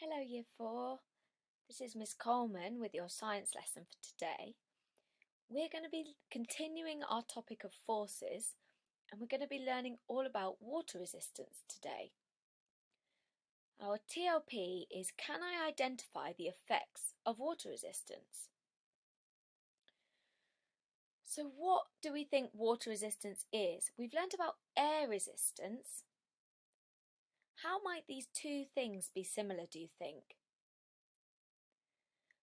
Hello Year 4, this is Miss Coleman with your science lesson for today. We're going to be continuing our topic of forces and we're going to be learning all about water resistance today. Our TLP is Can I identify the effects of water resistance? So what do we think water resistance is? We've learned about air resistance. How might these two things be similar, do you think?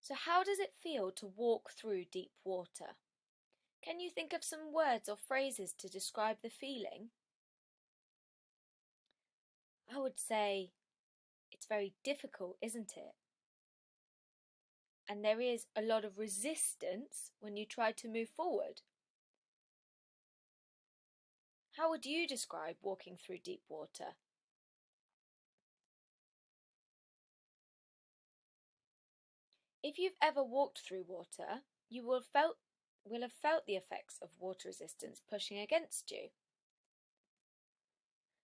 So how does it feel to walk through deep water? Can you think of some words or phrases to describe the feeling? I would say it's very difficult, isn't it? And there is a lot of resistance when you try to move forward. How would you describe walking through deep water? If you've ever walked through water, you will have felt the effects of water resistance pushing against you.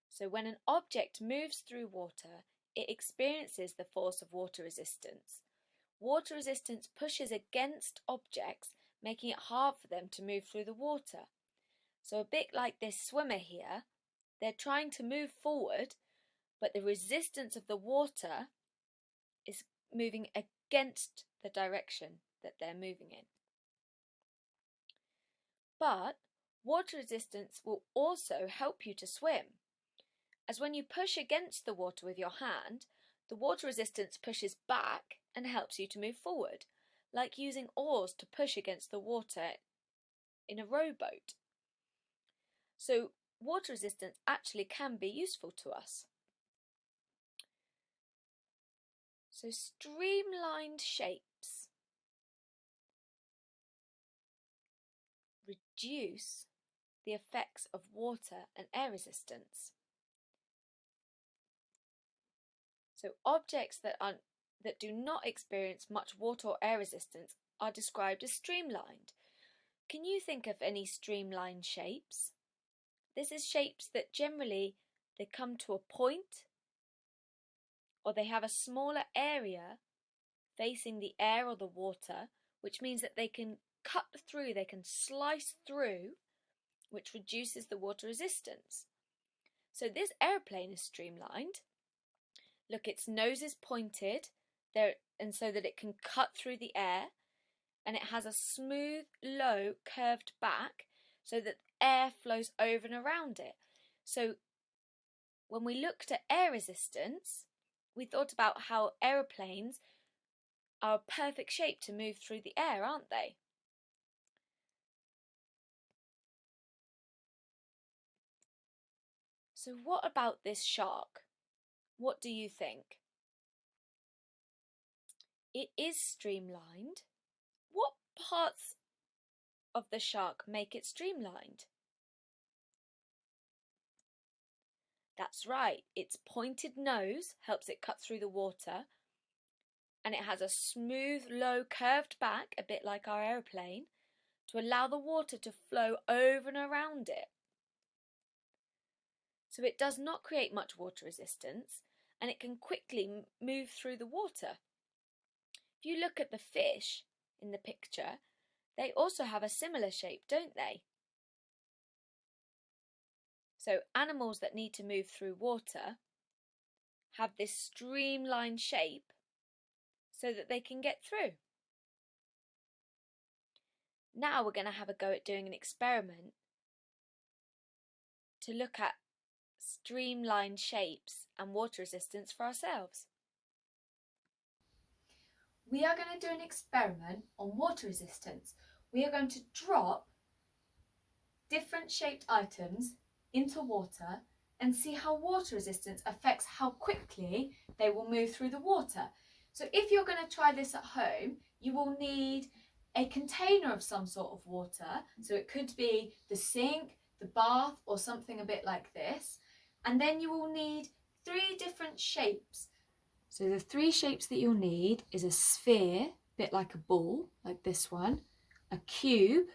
So when an object moves through water, it experiences the force of water resistance. Water resistance pushes against objects, making it hard for them to move through the water. So a bit like this swimmer here, they're trying to move forward, but the resistance of the water is moving against the direction that they're moving in. But water resistance will also help you to swim, as when you push against the water with your hand, the water resistance pushes back and helps you to move forward, like using oars to push against the water in a rowboat. So water resistance actually can be useful to us. So streamlined shapes reduce the effects of water and air resistance. So objects that do not experience much water or air resistance are described as streamlined. Can you think of any streamlined shapes? This is shapes that generally they come to a point, or they have a smaller area facing the air or the water, which means that they can cut through, they can slice through, which reduces the water resistance. So this aeroplane is streamlined. Look, its nose is pointed there, and so that it can cut through the air, and it has a smooth, low, curved back so that air flows over and around it. So when we looked at air resistance, we thought about how aeroplanes are a perfect shape to move through the air, aren't they? So what about this shark? What do you think? It is streamlined. What parts of the shark make it streamlined? That's right, its pointed nose helps it cut through the water, and it has a smooth, low, curved back, a bit like our aeroplane, to allow the water to flow over and around it. So it does not create much water resistance, and it can quickly move through the water. If you look at the fish in the picture, they also have a similar shape, don't they? So animals that need to move through water have this streamlined shape so that they can get through. Now we're going to have a go at doing an experiment to look at streamlined shapes and water resistance for ourselves. We are going to do an experiment on water resistance. We are going to drop different shaped items into water and see how water resistance affects how quickly they will move through the water. So if you're going to try this at home, you will need a container of some sort of water. So it could be the sink, the bath, or something a bit like this. And then you will need 3 different shapes. So the 3 shapes that you'll need is a sphere, a bit like a ball, like this one, a cube,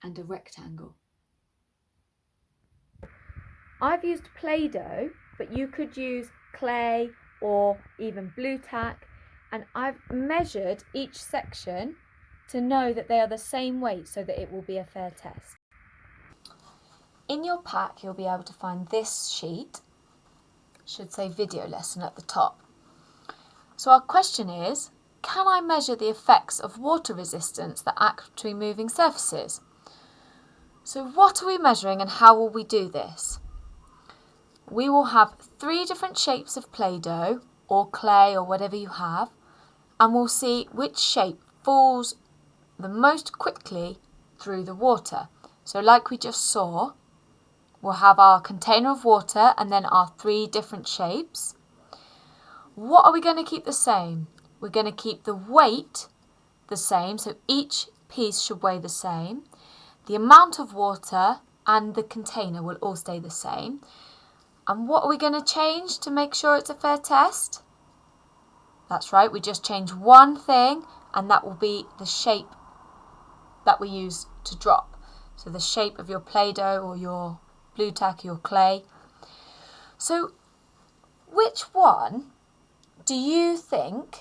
and a rectangle. I've used Play-Doh, but you could use clay or even blue tack, and I've measured each section to know that they are the same weight so that it will be a fair test. In your pack you'll be able to find this sheet, should say video lesson at the top. So our question is, can I measure the effects of water resistance that act between moving surfaces? So what are we measuring and how will we do this? We will have 3 different shapes of Play-Doh or clay or whatever you have, and we'll see which shape falls the most quickly through the water. So like we just saw, we'll have our container of water and then our 3 different shapes. What are we going to keep the same? We're going to keep the weight the same, so each piece should weigh the same. The amount of water and the container will all stay the same. And what are we going to change to make sure it's a fair test? That's right, we just change one thing, and that will be the shape that we use to drop. So the shape of your Play-Doh or your blue tack, your clay. So which one do you think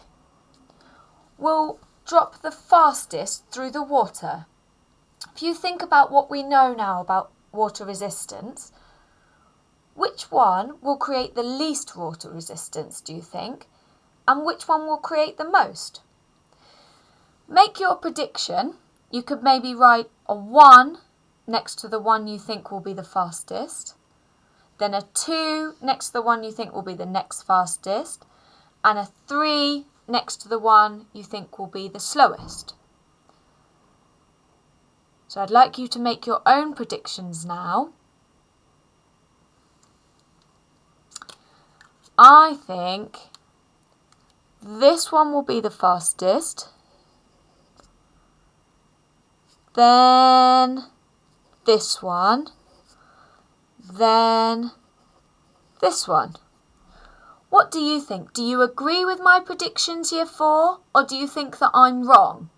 will drop the fastest through the water? If you think about what we know now about water resistance, which one will create the least water resistance, do you think? And which one will create the most? Make your prediction. You could maybe write a 1 next to the one you think will be the fastest, then a 2 next to the one you think will be the next fastest, and a 3 next to the one you think will be the slowest. So I'd like you to make your own predictions now. I think this one will be the fastest, then this one, then this one. What do you think? Do you agree with my predictions, Year 4, or do you think that I'm wrong?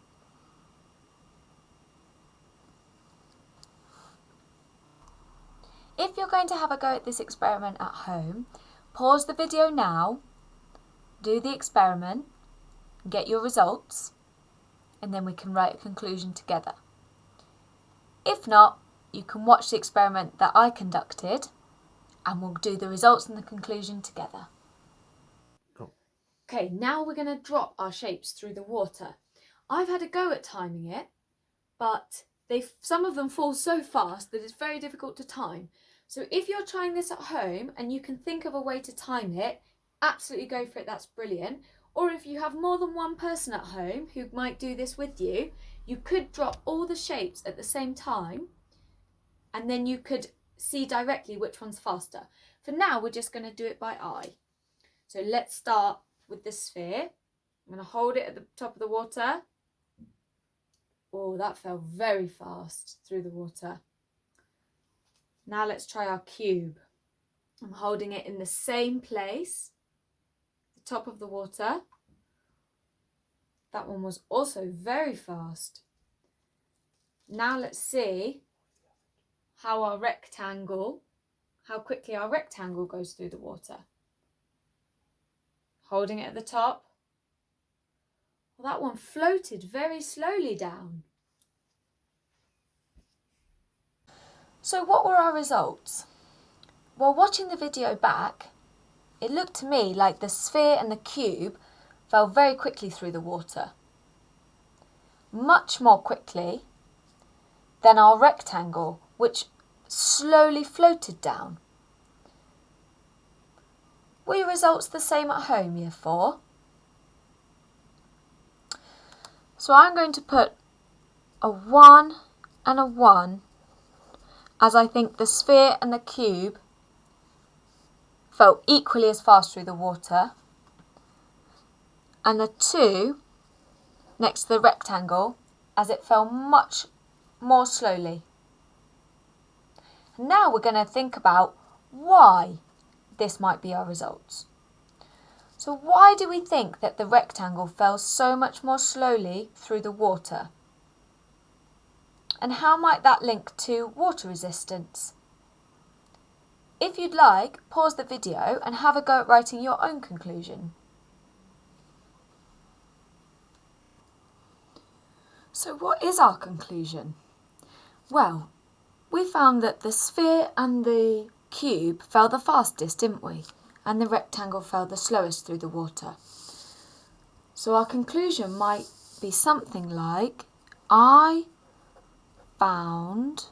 If you're going to have a go at this experiment at home, pause the video now, do the experiment, get your results, and then we can write a conclusion together. If not, you can watch the experiment that I conducted, and we'll do the results and the conclusion together. Okay, now we're going to drop our shapes through the water. I've had a go at timing it, but some of them fall so fast that it's very difficult to time. So if you're trying this at home and you can think of a way to time it, absolutely go for it, that's brilliant. Or if you have more than one person at home who might do this with you, you could drop all the shapes at the same time and then you could see directly which one's faster. For now, we're just going to do it by eye. So let's start with the sphere. I'm going to hold it at the top of the water. Oh, that fell very fast through the water. Now let's try our cube. I'm holding it in the same place, the top of the water. That one was also very fast. Now let's see how quickly our rectangle goes through the water. Holding it at the top. Well, that one floated very slowly down. So what were our results? Well, watching the video back, it looked to me like the sphere and the cube fell very quickly through the water. Much more quickly than our rectangle, which slowly floated down. Were your results the same at home, Year 4? So I'm going to put a 1 and a 1, as I think the sphere and the cube fell equally as fast through the water, and the 2 next to the rectangle as it fell much more slowly. Now we're going to think about why this might be our results. So why do we think that the rectangle fell so much more slowly through the water? And how might that link to water resistance? If you'd like, pause the video and have a go at writing your own conclusion. So what is our conclusion? Well, we found that the sphere and the cube fell the fastest, didn't we? And the rectangle fell the slowest through the water. So our conclusion might be something like, I found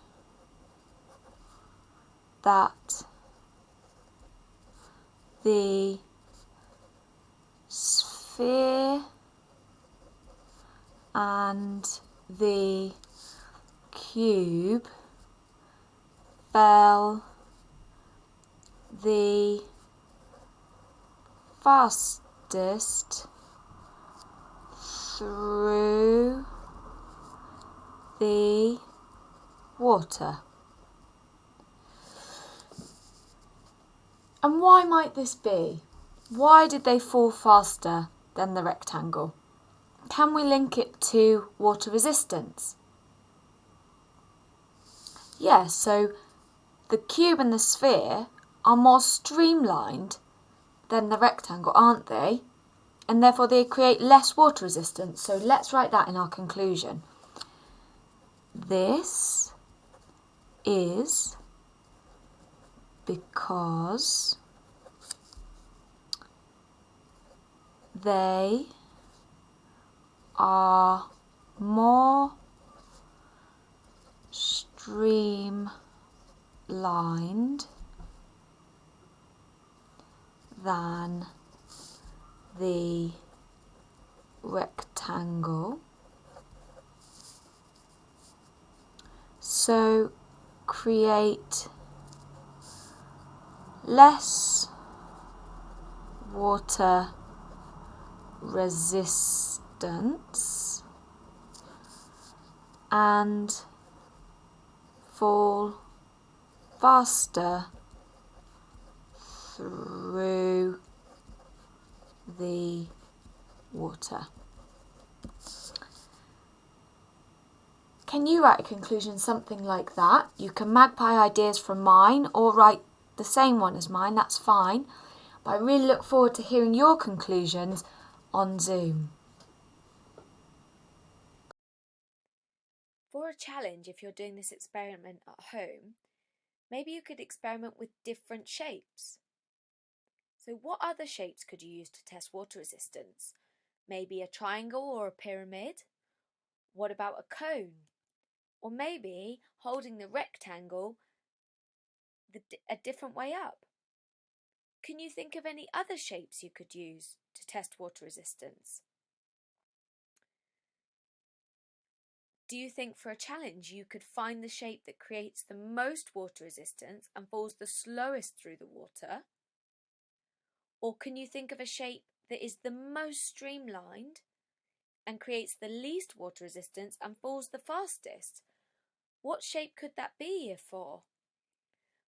that the sphere and the cube fell the fastest through the water. And why might this be? Why did they fall faster than the rectangle? Can we link it to water resistance? Yes, so the cube and the sphere are more streamlined than the rectangle, aren't they? And therefore they create less water resistance. So let's write that in our conclusion. This is because they are more streamlined than the rectangle, so create less water resistance and fall faster through the water. Can you write a conclusion something like that? You can magpie ideas from mine or write the same one as mine, that's fine. But I really look forward to hearing your conclusions on Zoom. For a challenge, if you're doing this experiment at home, maybe you could experiment with different shapes. So what other shapes could you use to test water resistance? Maybe a triangle or a pyramid? What about a cone? Or maybe holding the rectangle a different way up? Can you think of any other shapes you could use to test water resistance? Do you think for a challenge you could find the shape that creates the most water resistance and falls the slowest through the water? Or can you think of a shape that is the most streamlined and creates the least water resistance and falls the fastest? What shape could that be if for?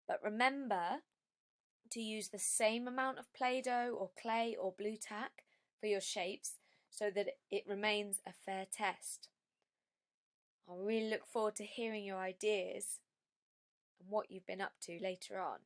But remember to use the same amount of Play-Doh or clay or blue tack for your shapes so that it remains a fair test. I really look forward to hearing your ideas and what you've been up to later on.